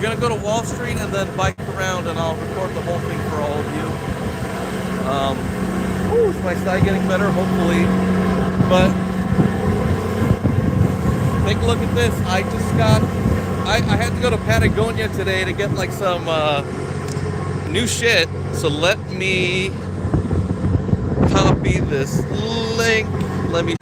gonna go to Wall Street and then bike around, and I'll record the whole thing for all of you. Is my side getting better? Hopefully. But take a look at this. I just got. I had to go to Patagonia today to get like some new shit. So let me copy this link. Let me.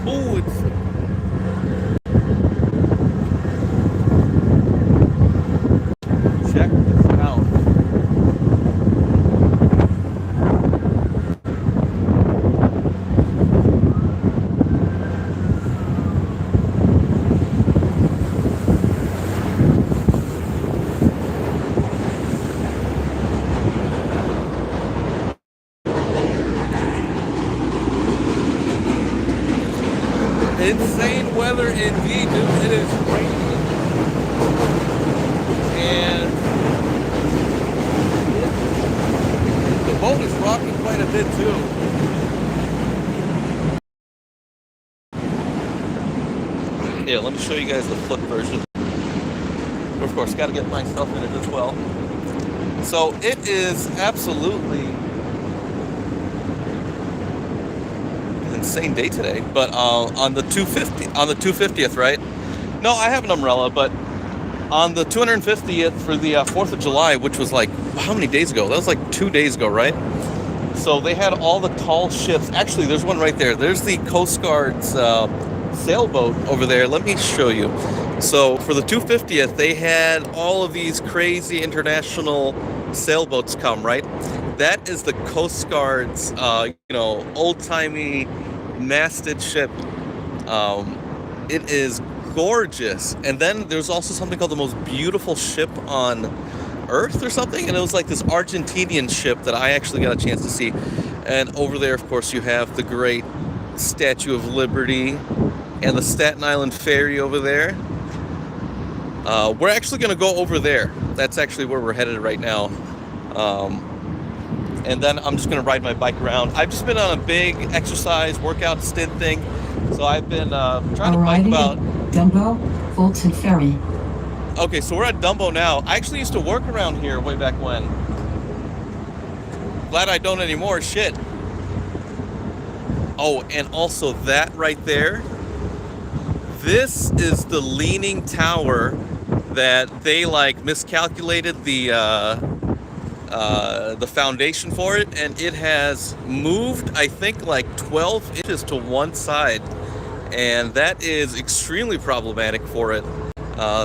Oh, it's. Check this out. Insane weather indeed, dude. It is raining. And the boat is rocking quite a bit too. Yeah, let me show you guys the flip version. Of course, got to get myself in it as well. So it is absolutely insane day today, but on the 250th, right? No, I have an umbrella, but on the 250th for the 4th of July, which was like how many days ago? That was like 2 days ago, right? So they had all the tall ships. Actually, there's one right there. There's the Coast Guard's sailboat over there. Let me show you. So for the 250th, they had all of these crazy international sailboats come, right? That is the Coast Guard's, old-timey masted ship. It is gorgeous. And then there's also something called the most beautiful ship on Earth or something. And it was like this Argentinian ship that I actually got a chance to see. And over there, of course, you have the great Statue of Liberty and the Staten Island Ferry over there. We're actually going to go over there. That's actually where we're headed right now. And then I'm just going to ride my bike around. I've just been on a big exercise workout stint thing. So I've been trying to bike about... Dumbo, Fulton Ferry. Okay, so we're at Dumbo now. I actually used to work around here way back when. Glad I don't anymore. Shit. Oh, and also that right there. This is the leaning tower that they like miscalculated the foundation for it, and it has moved, I think, like 12 inches to one side, and that is extremely problematic for it.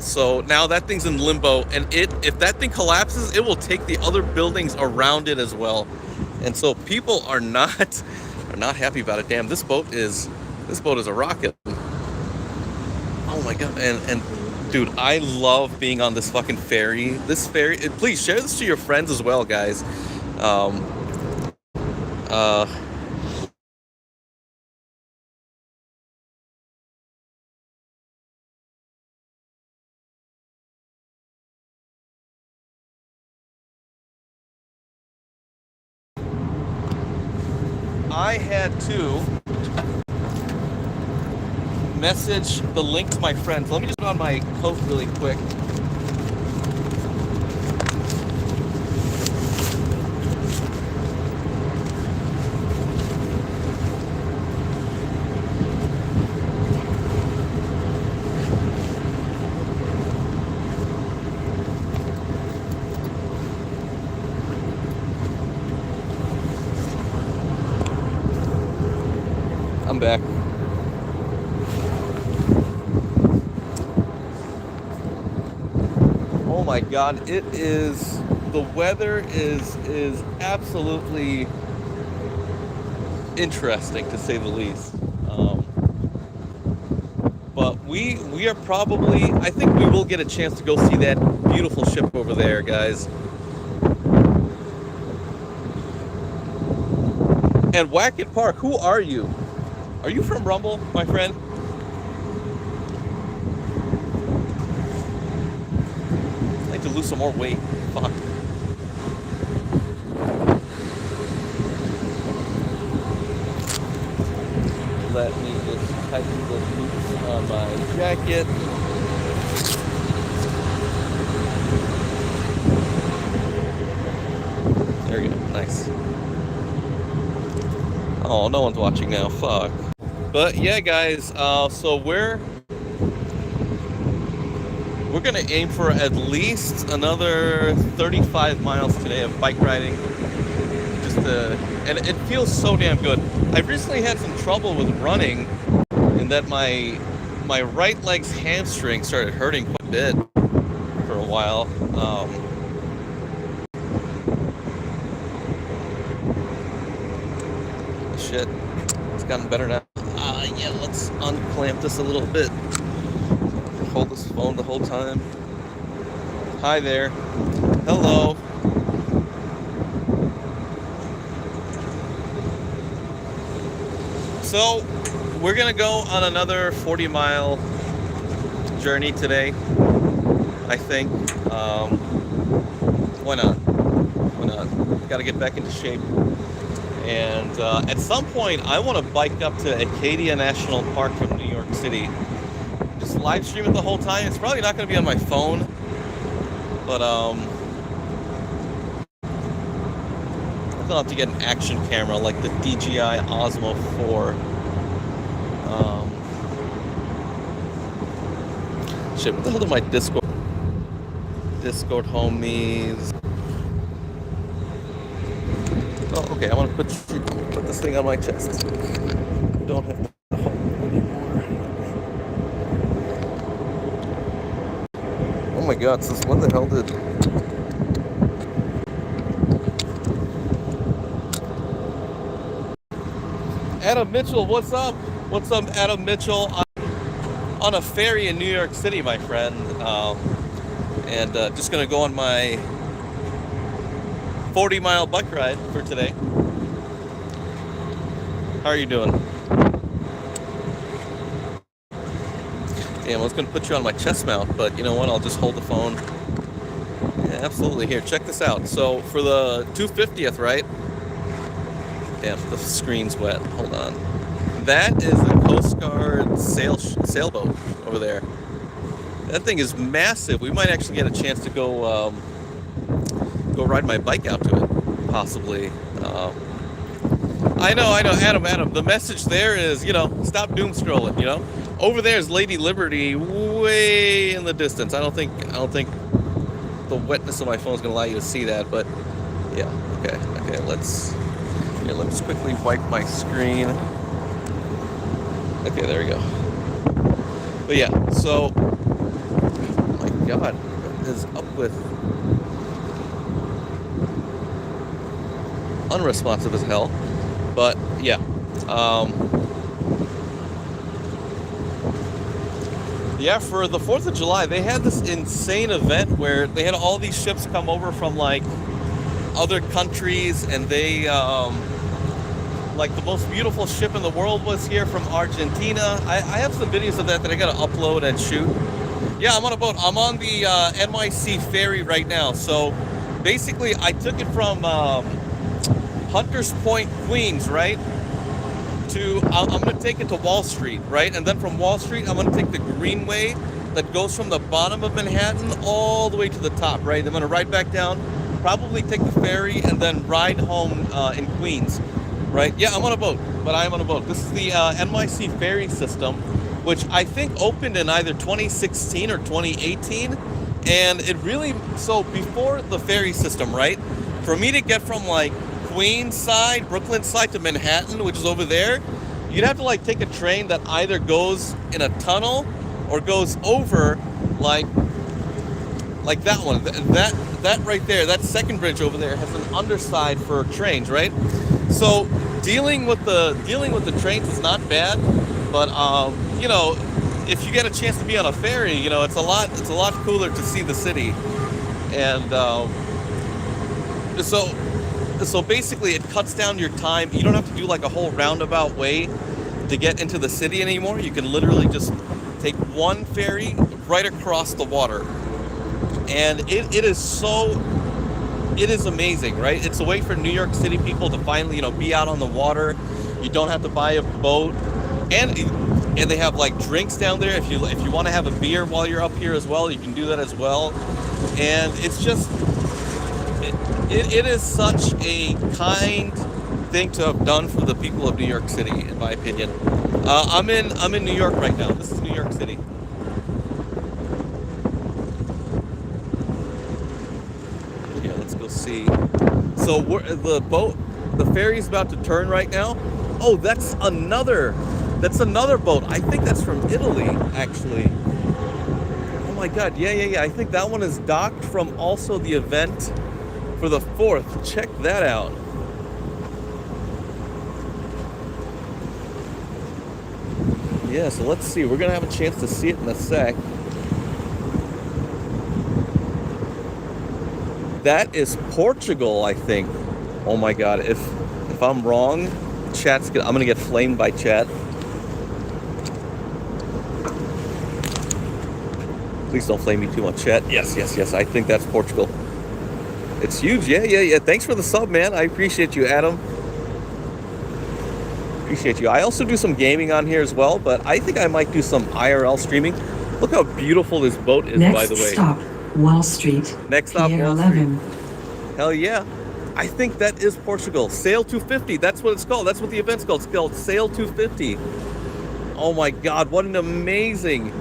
So now that thing's in limbo, and if that thing collapses, it will take the other buildings around it as well. And so people are not happy about it. Damn, this boat is a rocket. Oh my god, and dude, I love being on this fucking ferry. This ferry, please share this to your friends as well, guys. I had to message the link to my friends. Let me just put on my coat really quick. I'm back. Oh my god, it is, the weather is absolutely interesting, to say the least. But we are probably, I think we will get a chance to go see that beautiful ship over there, guys. And Wackett Park, who are you? Are you from Rumble, my friend? I need to lose some more weight. Fuck. let me just tighten the loops on my jacket. There we go. Nice. Oh, no one's watching now. Fuck. But yeah, guys. So we're gonna aim for at least another 35 miles today of bike riding. And it feels so damn good. I've recently had some trouble with running, in that my right leg's hamstring started hurting quite a bit for a while. Shit, it's gotten better now. Yeah, let's unclamp this a little bit. Hold this phone the whole time. Hi there. Hello. So, we're gonna go on another 40-mile journey today, I think. Why not? Why not? Gotta get back into shape. And at some point, I want to bike up to Acadia National Park from New York City. Just live stream it the whole time. It's probably not going to be on my phone, but I'm gonna have to get an action camera like the DJI Osmo 4. Shit, what the hell are my Discord homies? Oh, okay, I want to put this thing on my chest. Don't have to hold it anymore. Oh my god, sis, when the hell did... Adam Mitchell, what's up? What's up, Adam Mitchell? I'm on a ferry in New York City, my friend. And just gonna go on my 40-mile bike ride for today. How are you doing? Damn, I was going to put you on my chest mount, but you know what? I'll just hold the phone. Yeah, absolutely. Here, check this out. So for the 250th, right? Damn, the screen's wet. Hold on. That is a Coast Guard sailboat over there. That thing is massive. We might actually get a chance to go ride my bike out to it, possibly. I know, Adam. The message there is, stop doom scrolling. Over there is Lady Liberty, way in the distance. I don't think the wetness of my phone is gonna allow you to see that, but yeah. Okay. Let's just quickly wipe my screen. Okay, there we go. But yeah, so, oh my God, what is up with? Unresponsive as hell, but yeah. Yeah, for the 4th of July, they had this insane event where they had all these ships come over from like other countries, and they like the most beautiful ship in the world was here from Argentina. I have some videos of that I gotta upload and shoot. Yeah, I'm on a boat. I'm on the NYC ferry right now. So basically, I took it from Hunters Point, Queens, right? I'm going to take it to Wall Street, right? And then from Wall Street, I'm going to take the Greenway that goes from the bottom of Manhattan all the way to the top, right? I'm going to ride back down, probably take the ferry, and then ride home in Queens, right? Yeah, I'm on a boat, but I am on a boat. This is the NYC ferry system, which I think opened in either 2016 or 2018. And it really, so before the ferry system, right? For me to get from like Queens side, Brooklyn side to Manhattan, which is over there, you'd have to like take a train that either goes in a tunnel or goes over like that one. That right there, that second bridge over there has an underside for trains, right? So dealing with the trains is not bad, but if you get a chance to be on a ferry, it's a lot cooler to see the city. And so basically it cuts down your time. You don't have to do like a whole roundabout way to get into the city anymore. You can literally just take one ferry right across the water. And it is amazing, right? It's a way for New York City people to finally, be out on the water. You don't have to buy a boat. and they have like drinks down there. If you want to have a beer while you're up here as well, you can do that as well. And it's just it is such a kind thing to have done for the people of New York City, in my opinion. I'm in New York right now. This is New York City. Yeah, let's go see. So the ferry's about to turn right now. Oh, that's another boat. I think that's from Italy, actually. Oh my God, yeah. I think that one is docked from also the event for the 4th. Check that out. Yeah, so let's see. We're gonna have a chance to see it in a sec. That is Portugal, I think. Oh my God, if I'm wrong, I'm gonna get flamed by chat. Please don't flame me too much, chat. Yes. I think that's Portugal. It's huge. Yeah. Thanks for the sub, man. I appreciate you, Adam. Appreciate you. I also do some gaming on here as well, but I think I might do some IRL streaming. Look how beautiful this boat is, by the way. Next stop, Wall Street. Next stop, Pier Wall 11. Street. Hell yeah. I think that is Portugal. Sail 250. That's what it's called. That's what the event's called. It's called Sail 250. Oh my God, what an amazing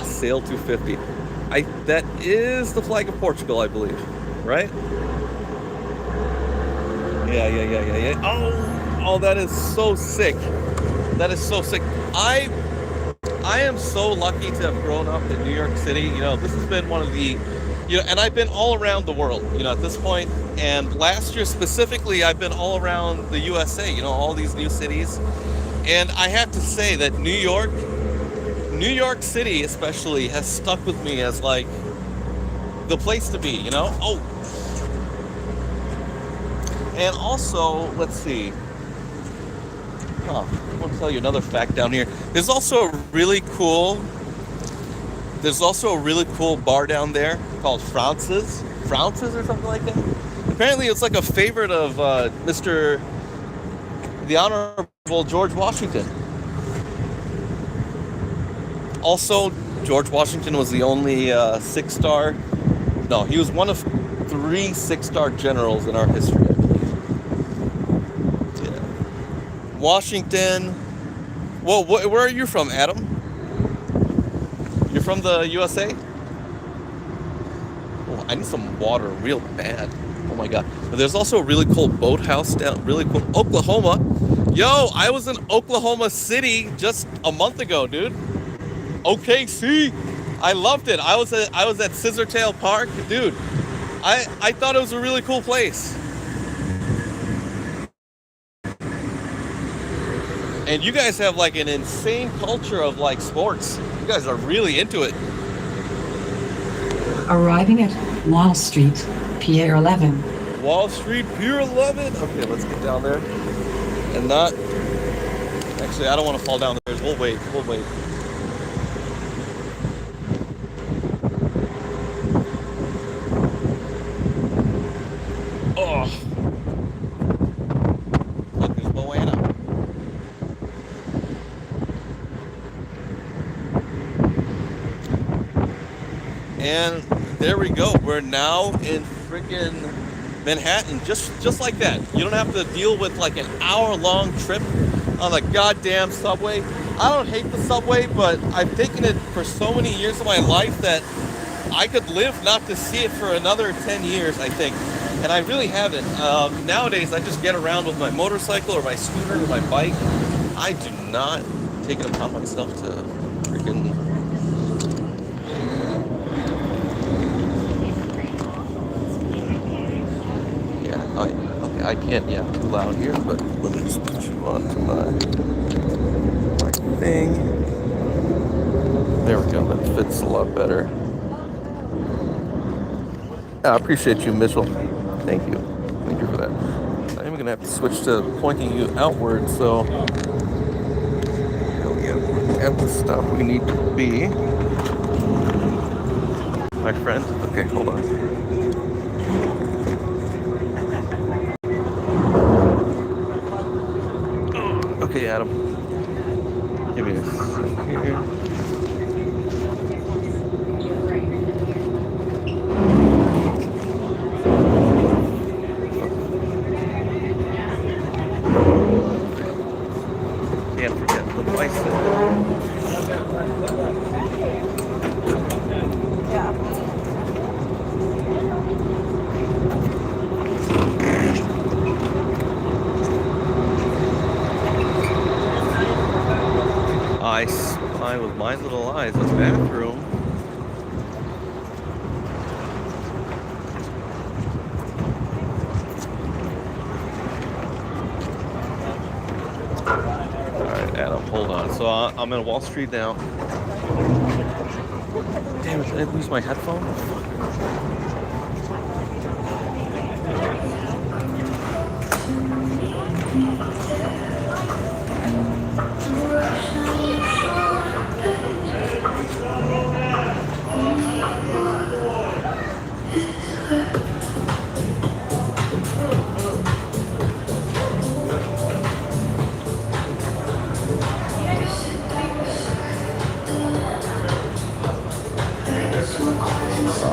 Sail 250. That is the flag of Portugal, I believe. Right? Yeah. Oh, that is so sick. That is so sick. I am so lucky to have grown up in New York City. You know, this has been one of the, and I've been all around the world, at this point. And last year specifically, I've been all around the USA, all these new cities. And I have to say that New York City especially has stuck with me as like the place to be, Oh. And also, let's see. I want to tell you another fact down here. There's also a really cool bar down there called France's or something like that. Apparently it's like a favorite of the Honorable George Washington. Also, George Washington was the only 6-star. No, he was one of 3 6-star generals in our history, I believe. Yeah. Washington. Well, where are you from, Adam? You're from the USA? Oh, I need some water real bad. Oh my God. But there's also a really cool boathouse down, really cool. Oklahoma. Yo, I was in Oklahoma City just a month ago, dude. OKC. I loved it. I was at Scissortail Park. Dude, I thought it was a really cool place. And you guys have like an insane culture of like sports. You guys are really into it. Arriving at Wall Street, Pier 11. Wall Street, Pier 11. Okay, let's get down there. And not... Actually, I don't want to fall down there. We'll wait. Oh. Look, there's Moana. And there we go. We're now in freaking Manhattan, just like that. You don't have to deal with like an hour-long trip on the goddamn subway. I don't hate the subway, but I've taken it for so many years of my life that I could live not to see it for another 10 years, I think. And I really haven't. Nowadays, I just get around with my motorcycle or my scooter or my bike. I do not take it upon myself to freaking... Okay, I can't yap too loud here, but let me just put you on to my thing. There we go, that fits a lot better. Yeah, I appreciate you, Mitchell. Thank you for that. I'm going to have to switch to pointing you outward, so we're at the stop we need to be. My friend. Okay, hold on. Adam. Give me a sec here. Can't forget the bicycle. I spy with my little eyes a bathroom. Alright, Adam, hold on. So I'm in Wall Street now. Damn it, did I lose my headphone?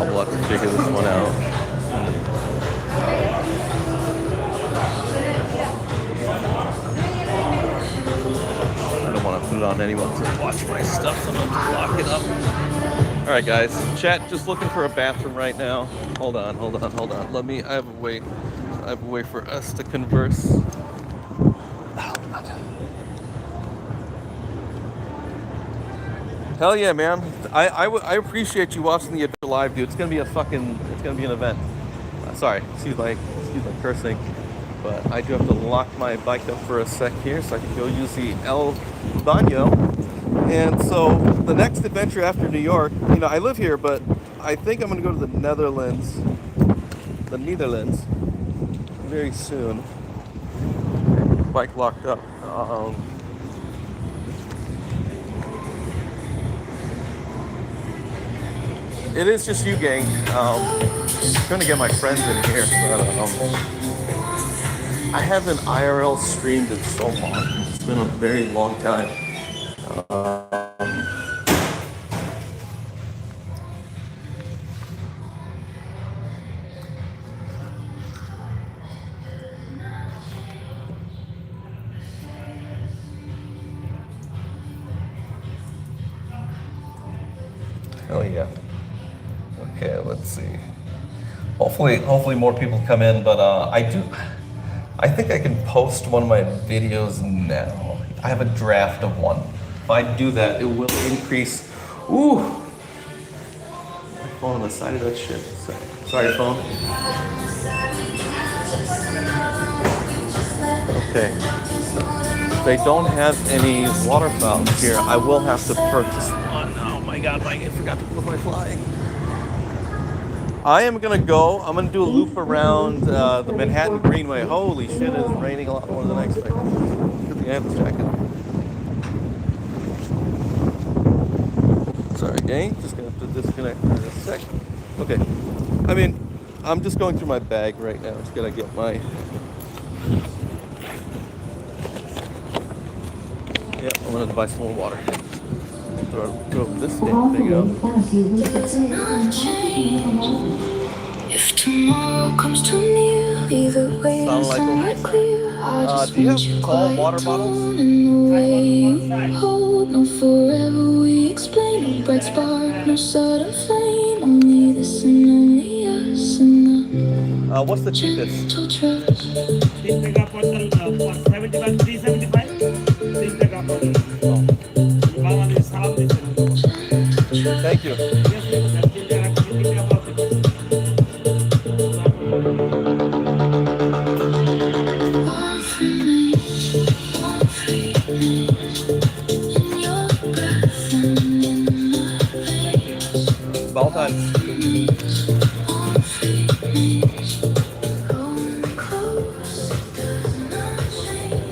We'll have to figure this one out. I don't want to put it on anyone to watch my stuff, so I'm going to lock it up. Alright guys, chat, just looking for a bathroom right now. Hold on. I have a way for us to converse. Hell yeah, man. I appreciate you watching the live, dude. It's gonna be an event. Sorry, excuse my cursing, but I do have to lock my bike up for a sec here so I can go use the El Baño. And so the next adventure after New York, I live here, but I think I'm gonna go to the Netherlands very soon. Bike locked up. It is just you, gang. I'm trying to get my friends in here. I haven't IRL streamed in so long. It's been a very long time. Hell yeah. Okay, let's see. Hopefully more people come in, but I think I can post one of my videos now. I have a draft of one. If I do that, it will increase. Ooh! My phone on the side of that shit. Sorry, phone. Okay. If they don't have any water fountains here, I will have to purchase one. Oh my god, I forgot to put my flag. I'm gonna do a loop around the Manhattan Greenway. Holy shit, it's raining a lot more than I expected. Good thing I have this jacket. Sorry, gang, just gonna have to disconnect for a sec. Okay, I'm just going through my bag right now. Just gotta get my... Yeah, I'm gonna buy some more water. Throw this thing up. If tomorrow comes too near, either way it's not clear. I just Do you want have you tall quiet water tone bottles? in the way you hold. No forever we explain. No bright spark, no sudden flame. Only this and only us and the What's the cheapest? gentle trust. 3 mega bottle for 75, 375. 3 mega bottle. Bangladesh South is Thank you. yes, that is there are 3 mega bottles. One for me, one for you. In your breath and in my veins. Ball time. One for me. Going close, it does not change.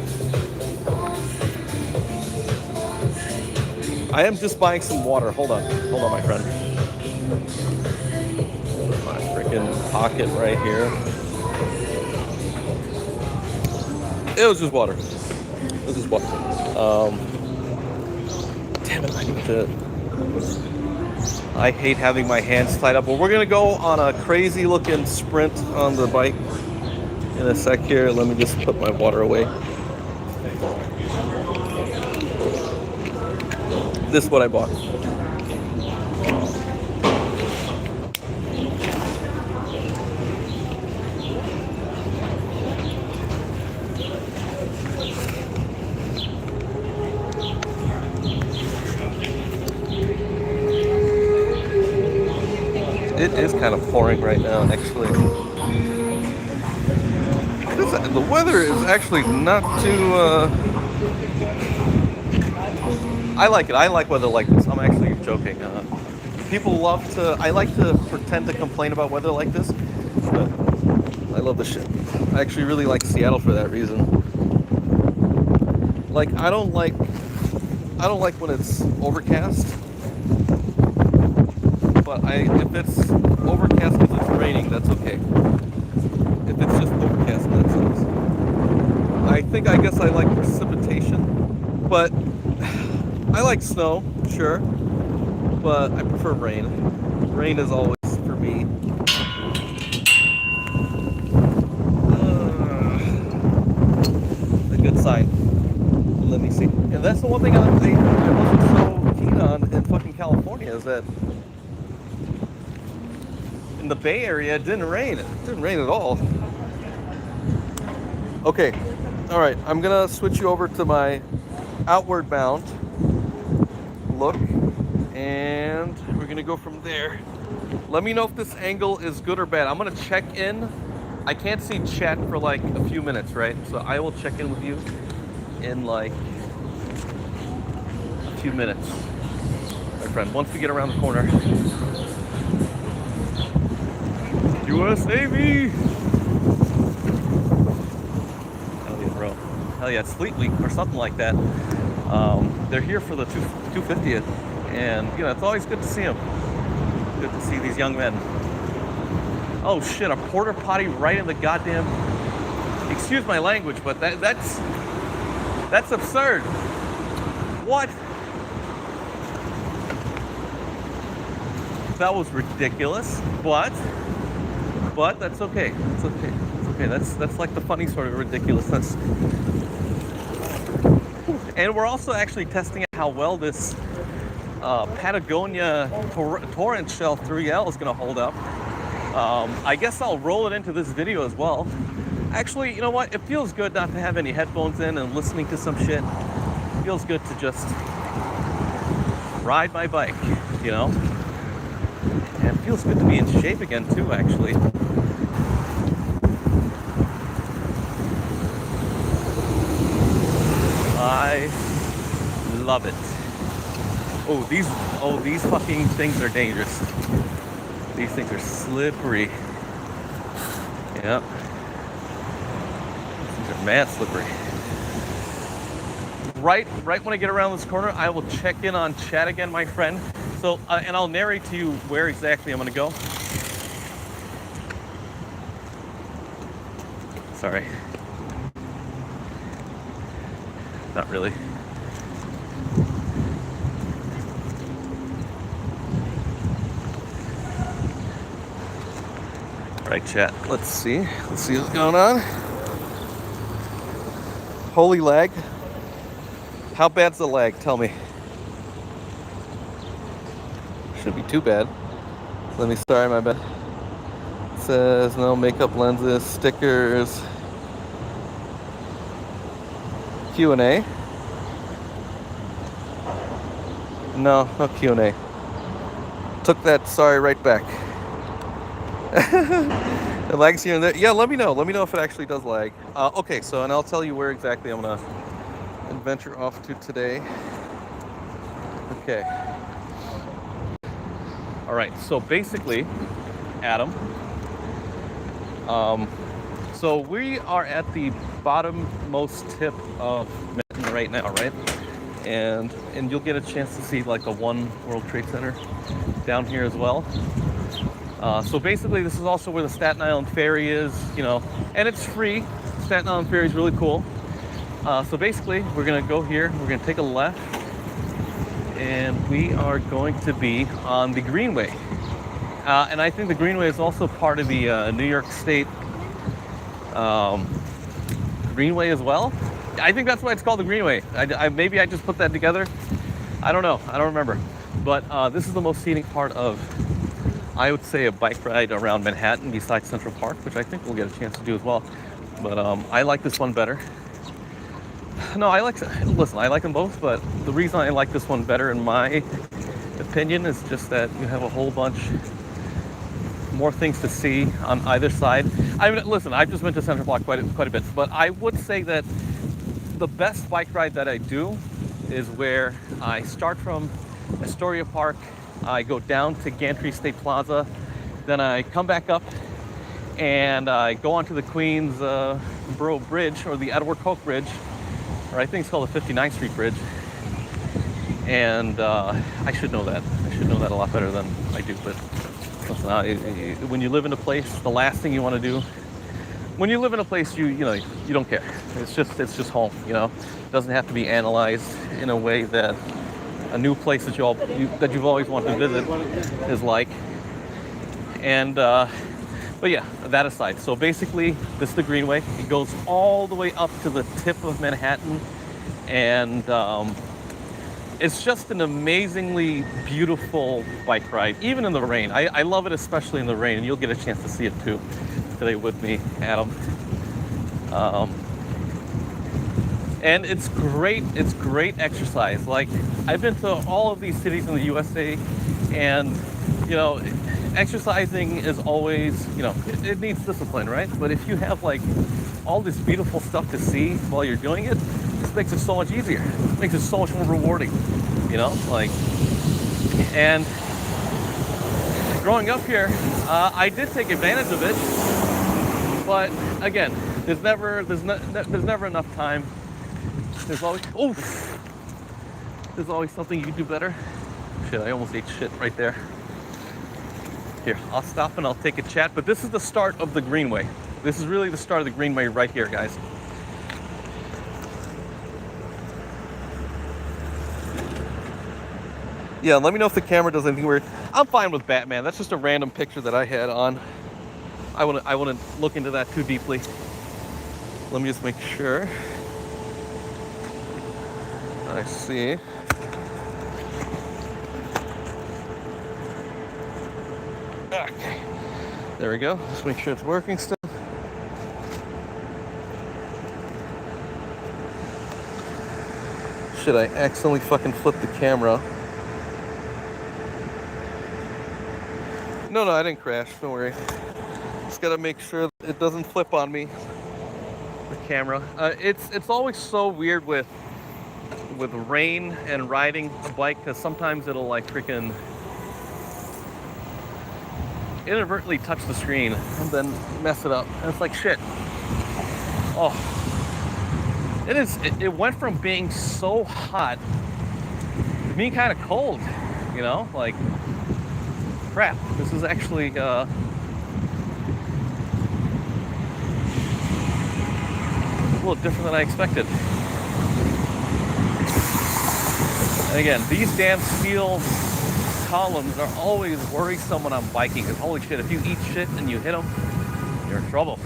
I am just buying some water. Hold on, my friend. My freaking pocket right here. It was just water. This This is what. Damn it! I need to. I hate having my hands tied up. But we're gonna go on a crazy looking sprint on the bike in a sec here. Let me just put my water away. This is what I bought. It is kind of pouring right now, actually. The weather is actually not too, I like it. I like weather like this. I'm actually joking. People love to, I like to pretend to complain about weather like this, but I love this shit. I actually really like Seattle for that reason. Like, I don't like when it's overcast. But if it's overcast because it's raining, that's okay. If it's just overcast, that sucks. I guess I like precipitation, but I like snow, sure. But I prefer rain. Rain is always for me. A good sign. Let me see. And that's the one thing I wasn't so keen on in fucking California is that. In the Bay Area, it didn't rain. It didn't rain at all. Okay, all right. I'm gonna switch you over to my outward bound look, and we're gonna go from there. Let me know if this angle is good or bad. I'm gonna check in. I can't see chat for like a few minutes, right? So I will check in with you in like a few minutes, my friend. Once we get around the corner. US Navy! Hell yeah, bro. Hell yeah, it's Fleet Week or something like that. They're here for the 250th, and you know, it's always good to see them. Good to see these young men. Oh shit, a porta potty right in the goddamn... Excuse my language, but that's absurd. What? That was ridiculous, but that's okay. It's okay. It's okay. That's like the funny sort of ridiculousness. And we're also actually testing out how well this Patagonia Torrent Shell 3L is going to hold up. I guess I'll roll it into this video as well. Actually, you know what? It feels good not to have any headphones in and listening to some shit. It feels good to just ride my bike, you know? And it feels good to be in shape again too, actually. I love it. Oh, these fucking things are dangerous. These things are slippery. Yep. These things are mad slippery. Right when I get around this corner, I will check in on chat again, my friend. So, and I'll narrate to you where exactly I'm gonna go. Sorry. Not really. All right, chat. Let's see what's going on. Holy lag. How bad's the lag? Tell me. Shouldn't be too bad. Let me start my bad. It says no makeup lenses, stickers, Q&A. No Q&A. Took that sorry right back. It lags here and there. Yeah, let me know. Let me know if it actually does lag. Okay, so and I'll tell you where exactly I'm gonna venture off to today. Okay. All right. So basically, Adam. So we are at the bottommost tip of Manhattan right now, right? And you'll get a chance to see like the One World Trade Center down here as well. So basically, this is also where the Staten Island Ferry is, you know, and it's free. Staten Island Ferry is really cool. So basically, we're gonna go here. We're gonna take a left, and we are going to be on the Greenway. And I think the Greenway is also part of the New York State Greenway as well. I think that's why it's called the Greenway. Maybe I just put that together. I don't know. I don't remember. But this is the most scenic part of, I would say, a bike ride around Manhattan besides Central Park, which I think we'll get a chance to do as well. But I like this one better. No, I like them both, but the reason I like this one better, in my opinion, is just that you have a whole bunch more things to see on either side. I mean, listen, I've just been to Central Park quite a bit, but I would say that the best bike ride that I do is where I start from Astoria Park, I go down to Gantry State Plaza, then I come back up and I go onto the Queensboro Bridge, or the Edward Koch Bridge, or I think it's called the 59th Street Bridge. And I should know that. I should know that a lot better than I do. But listen, when you live in a place, the last thing you want to do, when you live in a place, you don't care. It's just home. You know, it doesn't have to be analyzed in a way that a new place that you've always wanted to visit is like. And but yeah, that aside. So basically, this is the Greenway. It goes all the way up to the tip of Manhattan, and it's just an amazingly beautiful bike ride, even in the rain. I love it, especially in the rain, and you'll get a chance to see it too today with me, Adam. And it's great exercise. Like, I've been to all of these cities in the USA, and exercising is always, it needs discipline, right? But if you have like all this beautiful stuff to see while you're doing it, this makes it so much easier. It makes it so much more rewarding, and growing up here, I did take advantage of it, but again, there's never enough time. There's always something you can do better. Shit, I almost ate shit right there. Here, I'll stop and I'll take a chat, but this is the start of the Greenway. This is really the start of the Greenway right here, guys. Yeah, let me know if the camera does anything weird. I'm fine with Batman. That's just a random picture that I had on. I wouldn't look into that too deeply. Let me just make sure. I see. Okay. There we go. Just make sure it's working still. Shit, I accidentally fucking flipped the camera. No, I didn't crash. Don't worry. Just gotta make sure it doesn't flip on me. The camera. It's always so weird with rain and riding a bike, because sometimes it'll like freaking inadvertently touch the screen and then mess it up. And it's like shit. Oh. It went from being so hot to being kind of cold, like crap. This is actually a little different than I expected. And again, these damn steel columns are always worrisome when I'm biking, because holy shit, if you eat shit and you hit them, you're in trouble.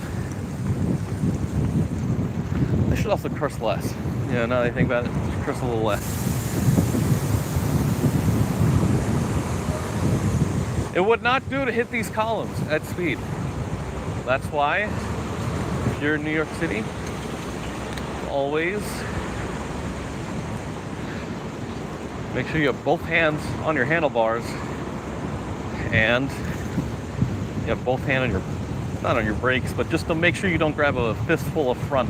I should also curse less. Now that I think about it, curse a little less. It would not do to hit these columns at speed. That's why, if you're in New York City, always make sure you have both hands on your handlebars, and you have both hands on your, not on your brakes, but just to make sure you don't grab a fistful of front.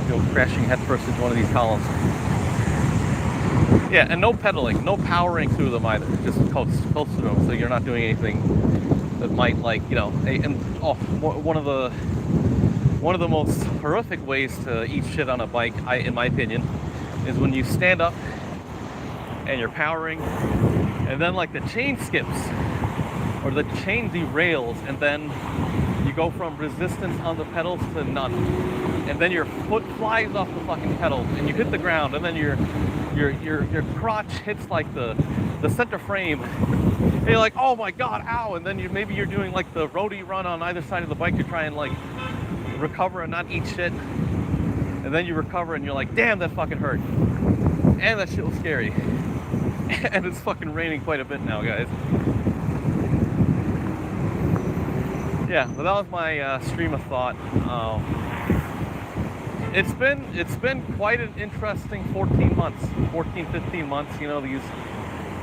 Go crashing headfirst into one of these columns. Yeah, and no pedaling, no powering through them either. Just coast through them, so you're not doing anything that might, like, one of the most horrific ways to eat shit on a bike, in my opinion, is when you stand up and you're powering, and then like the chain skips or the chain derails, and then you go from resistance on the pedals to none. And then your foot flies off the fucking pedals and you hit the ground, and then your crotch hits like the center frame. And you're like, oh my god, ow! And then maybe you're doing like the roadie run on either side of the bike to try and like recover and not eat shit. And then you recover and you're like, damn, that fucking hurt. And that shit was scary. And it's fucking raining quite a bit now, guys. Yeah, but that was my stream of thought. It's been quite an interesting 15 months, you know,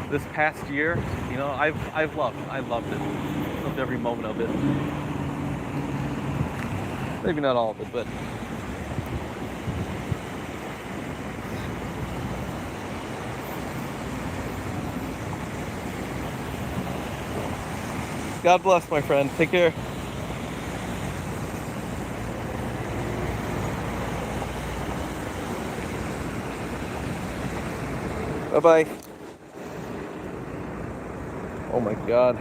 this past year. You know, I loved it. Loved every moment of it. Maybe not all of it, but God bless, my friend. Take care. Bye-bye. Oh my God.